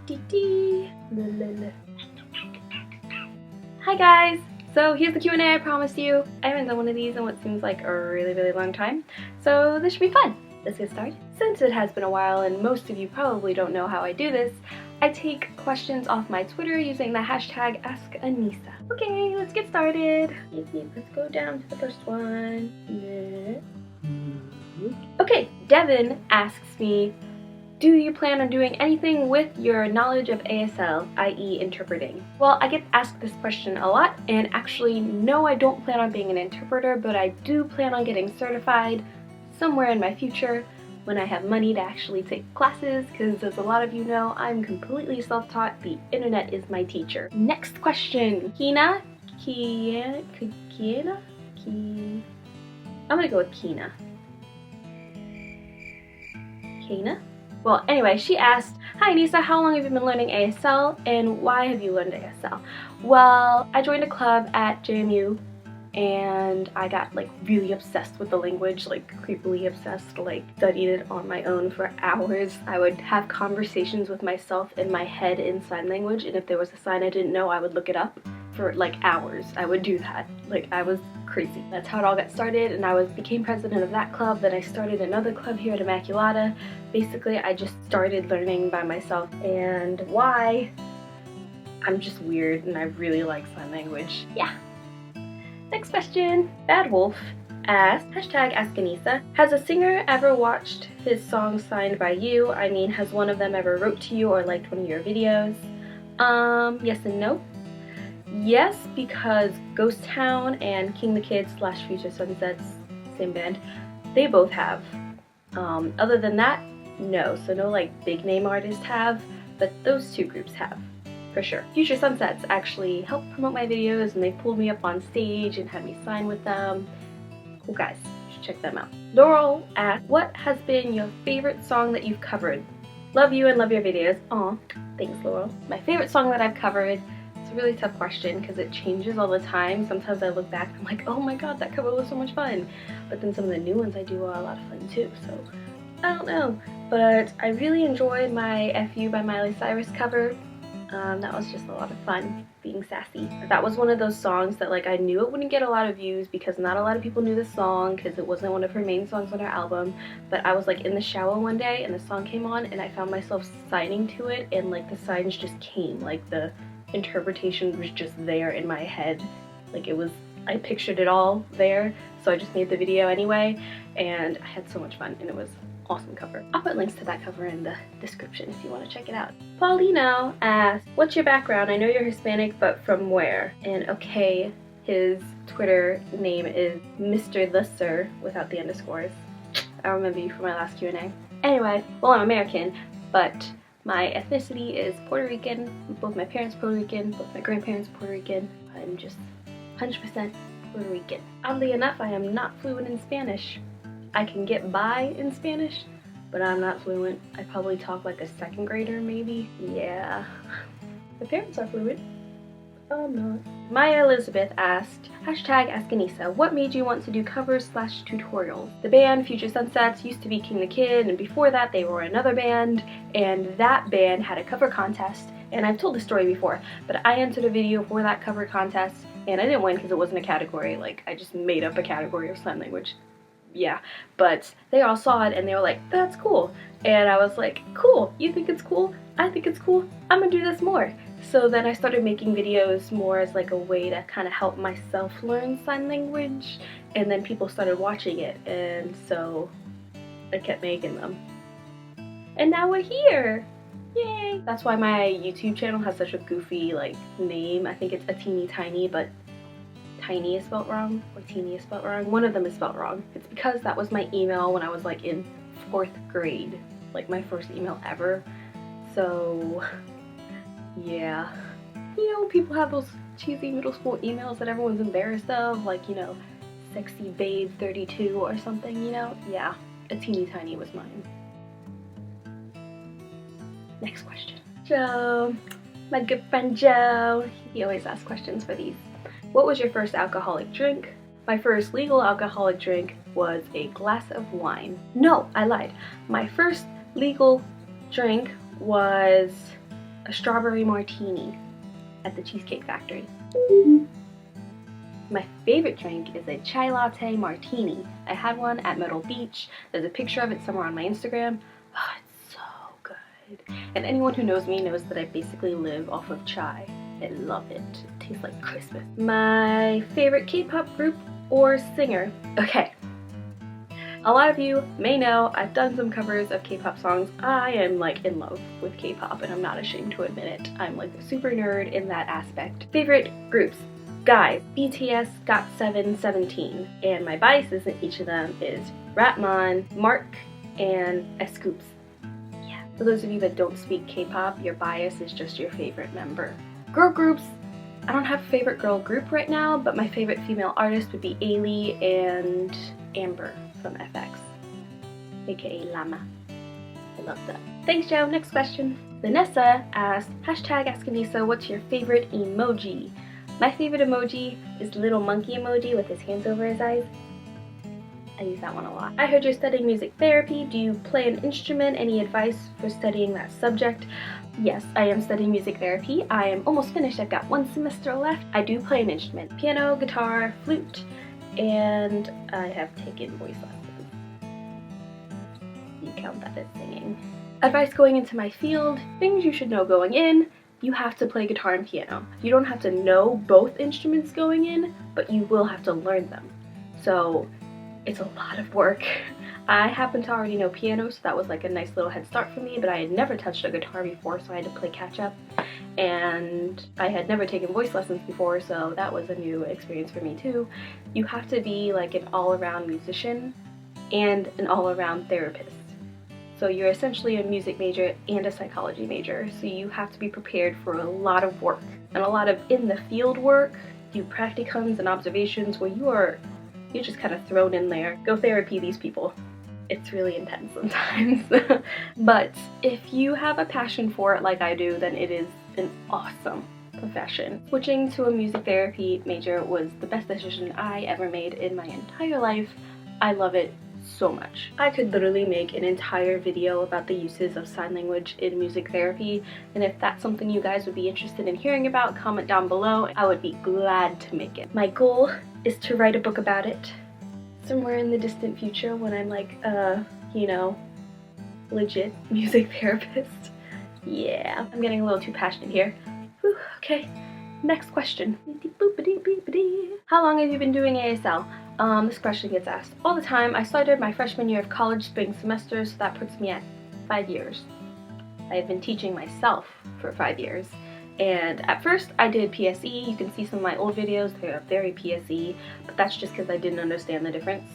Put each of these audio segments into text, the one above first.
Hi guys! So here's the Q&A I promised you. I haven't done one of these in what seems like a really long time, so this should be fun. Let's get started. Since it has been a while and most of you probably don't know how I do this, I take questions off my Twitter using the hashtag #AskAnissa. Okay, let's get started. Let's go down to the first one. Okay, Devin asks me, do you plan on doing anything with your knowledge of ASL, i.e. interpreting? Well, I get asked this question a lot, and actually, no, I don't plan on being an interpreter, but I do plan on getting certified somewhere in my future when I have money to actually take classes, because as a lot of you know, I'm completely self-taught. The internet is my teacher. Next question. I'm gonna go with Kina. Kina? Well, anyway, she asked, hi Anissa, how long have you been learning ASL and why have you learned ASL? Well, I joined a club at JMU and I got like really obsessed with the language, like creepily obsessed, like studied it on my own for hours. I would have conversations with myself in my head in sign language, and if there was a sign I didn't know, I would look it up for like hours. I would do that. Like, I was crazy. That's how it all got started, and I became president of that club. Then I started another club here at Immaculata. Basically, I just started learning by myself, and why? I'm just weird and I really like sign language. Yeah. Next question. Bad Wolf asked, hashtag #AskAnissa, has a singer ever watched his song signed by you? I mean, has one of them ever wrote to you or liked one of your videos? Yes and no. Yes, because Ghost Town and King the Kid / Future Sunsets, same band, they both have. Other than that, no. So no like big name artists have, but those two groups have, for sure. Future Sunsets actually helped promote my videos and they pulled me up on stage and had me sign with them. Cool guys, you should check them out. Laurel asked, what has been your favorite song that you've covered? Love you and love your videos. Aw, thanks Laurel. My favorite song that I've covered, it's a really tough question because it changes all the time. Sometimes I look back and I'm like, oh my god, that cover was so much fun. But then some of the new ones I do are a lot of fun too, so I don't know. But I really enjoyed my FU by Miley Cyrus cover. That was just a lot of fun, being sassy. That was one of those songs that like I knew it wouldn't get a lot of views because not a lot of people knew the song because it wasn't one of her main songs on her album. But I was like in the shower one day and the song came on and I found myself signing to it, and like the signs just came, like the interpretation was just there in my head. Like it was, I pictured it all there, so I just made the video anyway and I had so much fun and it was awesome cover. I'll put links to that cover in the description if you want to check it out. Paulino asked, what's your background? I know you're Hispanic, but from where? And okay, his Twitter name is Mr. The Sir without the underscores. I remember you from my last Q&A. Anyway, well, I'm American, but my ethnicity is Puerto Rican. Both my parents Puerto Rican, both my grandparents Puerto Rican. I'm just 100% Puerto Rican. Oddly enough, I am not fluent in Spanish. I can get by in Spanish, but I'm not fluent. I probably talk like a second grader, maybe. Yeah. My parents are fluent. I'm not. Maya Elizabeth asked, hashtag #AskAnissa, what made you want to do covers / tutorials? The band Future Sunsets used to be King the Kid, and before that they were another band, and that band had a cover contest, and I've told this story before, but I entered a video for that cover contest, and I didn't win because it wasn't a category. Like, I just made up a category of sign language. Yeah, but they all saw it and they were like, that's cool. And I was like, cool, you think it's cool? I think it's cool. I'm gonna do this more. So then I started making videos more as like a way to kind of help myself learn sign language, and then people started watching it, and so I kept making them. And now we're here! Yay! That's why my YouTube channel has such a goofy like name. I think it's A Teeny Tiny, but tiny is spelled wrong, or teeny is spelled wrong. One of them is spelled wrong. It's because that was my email when I was like in 4th grade, like my first email ever. So yeah, you know, people have those cheesy middle school emails that everyone's embarrassed of, like, you know, sexy babe 32 or something, you know. Yeah, A Teeny Tiny was mine. Next question. Joe, my good friend Joe, he always asks questions for these. What was your first alcoholic drink? My first legal alcoholic drink was a glass of wine. No, I lied. My first legal drink was a strawberry martini at the Cheesecake Factory. My favorite drink is a chai latte martini. I had one at Myrtle Beach. There's a picture of it somewhere on my Instagram. Oh, it's so good. And anyone who knows me knows that I basically live off of chai. I love it. It tastes like Christmas. My favorite K-pop group or singer. Okay. A lot of you may know I've done some covers of K-pop songs. I am like in love with K-pop and I'm not ashamed to admit it. I'm like a super nerd in that aspect. Favorite groups. Guys, BTS, GOT7, 17. And my biases in each of them is Ratman, Mark, and Scoops. Yeah. For those of you that don't speak K-pop, your bias is just your favorite member. Girl groups. I don't have a favorite girl group right now, but my favorite female artist would be Ailey and Amber from FX, aka Llama. I love that. Thanks, Joe. Next question. Anissa asked, #ask Anissa, what's your favorite emoji? My favorite emoji is the little monkey emoji with his hands over his eyes. I use that one a lot. I heard you're studying music therapy. Do you play an instrument? Any advice for studying that subject? Yes, I am studying music therapy. I am almost finished. I've got one semester left. I do play an instrument. Piano, guitar, flute, and I have taken voice lessons. You count that as singing. Advice going into my field. Things you should know going in. You have to play guitar and piano. You don't have to know both instruments going in, but you will have to learn them. So it's a lot of work. I happen to already know piano, so that was like a nice little head start for me, but I had never touched a guitar before, so I had to play catch up. And I had never taken voice lessons before, so that was a new experience for me too. You have to be like an all-around musician and an all-around therapist. So you're essentially a music major and a psychology major, so you have to be prepared for a lot of work and a lot of in the field work, do practicums and observations where you're just kind of thrown in there. Go therapy these people. It's really intense sometimes. But if you have a passion for it like I do, then it is an awesome profession. Switching to a music therapy major was the best decision I ever made in my entire life. I love it so much. I could literally make an entire video about the uses of sign language in music therapy, and if that's something you guys would be interested in hearing about, comment down below. I would be glad to make it. My goal is to write a book about it somewhere in the distant future when I'm like, you know, legit music therapist. Yeah, I'm getting a little too passionate here. Whew, okay, next question. How long have you been doing ASL? This question gets asked all the time. I started my freshman year of college spring semester, so that puts me at 5 years. I've been teaching myself for 5 years. And at first I did PSE. You can see some of my old videos, they're very PSE, but that's just because I didn't understand the difference.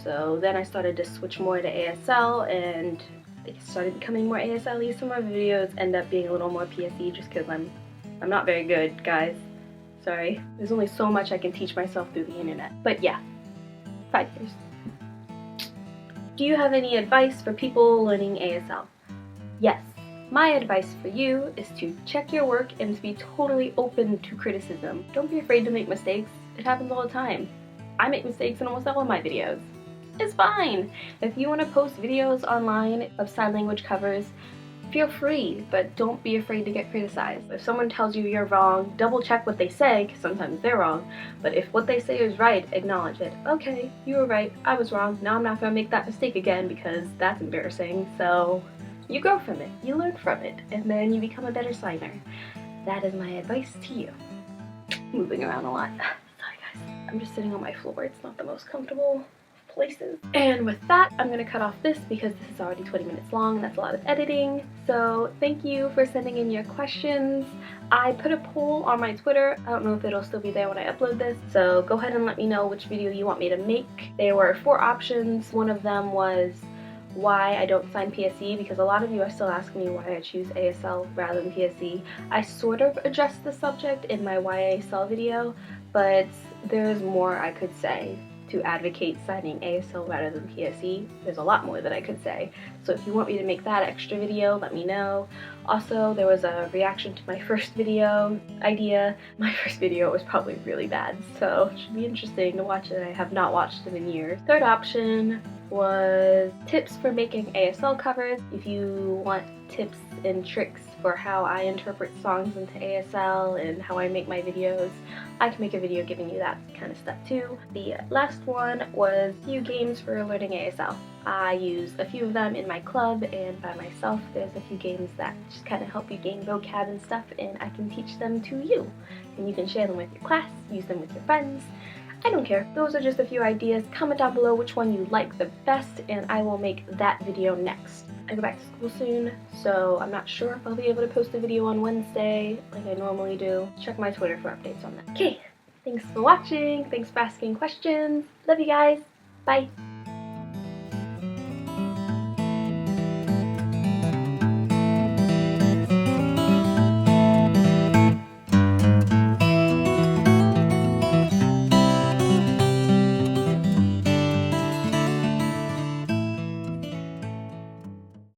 So then I started to switch more to ASL, and it started becoming more ASL-y. Some of my videos end up being a little more PSE just because I'm not very good, guys. Sorry. There's only so much I can teach myself through the internet. But yeah, 5 years. Do you have any advice for people learning ASL? Yes. My advice for you is to check your work and to be totally open to criticism. Don't be afraid to make mistakes. It happens all the time. I make mistakes in almost all of my videos. It's fine. If you want to post videos online of sign language covers, feel free, but don't be afraid to get criticized. If someone tells you you're wrong, double check what they say, because sometimes they're wrong, but if what they say is right, acknowledge it. Okay, you were right, I was wrong, now I'm not going to make that mistake again because that's embarrassing. So you grow from it, you learn from it, and then you become a better signer. That is my advice to you. Moving around a lot. Sorry guys, I'm just sitting on my floor, it's not the most comfortable places. And with that, I'm gonna cut off this because this is already 20 minutes long and that's a lot of editing. So thank you for sending in your questions. I put a poll on my Twitter. I don't know if it'll still be there when I upload this, so go ahead and let me know which video you want me to make. There were 4 options. One of them was why I don't sign PSE, because a lot of you are still asking me why I choose ASL rather than PSE. I sort of addressed the subject in my why ASL video, but there's more I could say to advocate signing ASL rather than PSE. There's a lot more that I could say. So if you want me to make that extra video, let me know. Also, there was a reaction to my first video idea. My first video was probably really bad, so it should be interesting to watch it. I have not watched it in years. Third option was tips for making ASL covers. If you want tips and tricks for how I interpret songs into ASL and how I make my videos, I can make a video giving you that kind of stuff too. The last one was a few games for learning ASL. I use a few of them in my club, and by myself there's a few games that just kind of help you gain vocab and stuff, and I can teach them to you. And you can share them with your class, use them with your friends. I don't care. Those are just a few ideas. Comment down below which one you like the best, and I will make that video next. I go back to school soon, so I'm not sure if I'll be able to post a video on Wednesday like I normally do. Check my Twitter for updates on that. Okay, thanks for watching. Thanks for asking questions. Love you guys. Bye.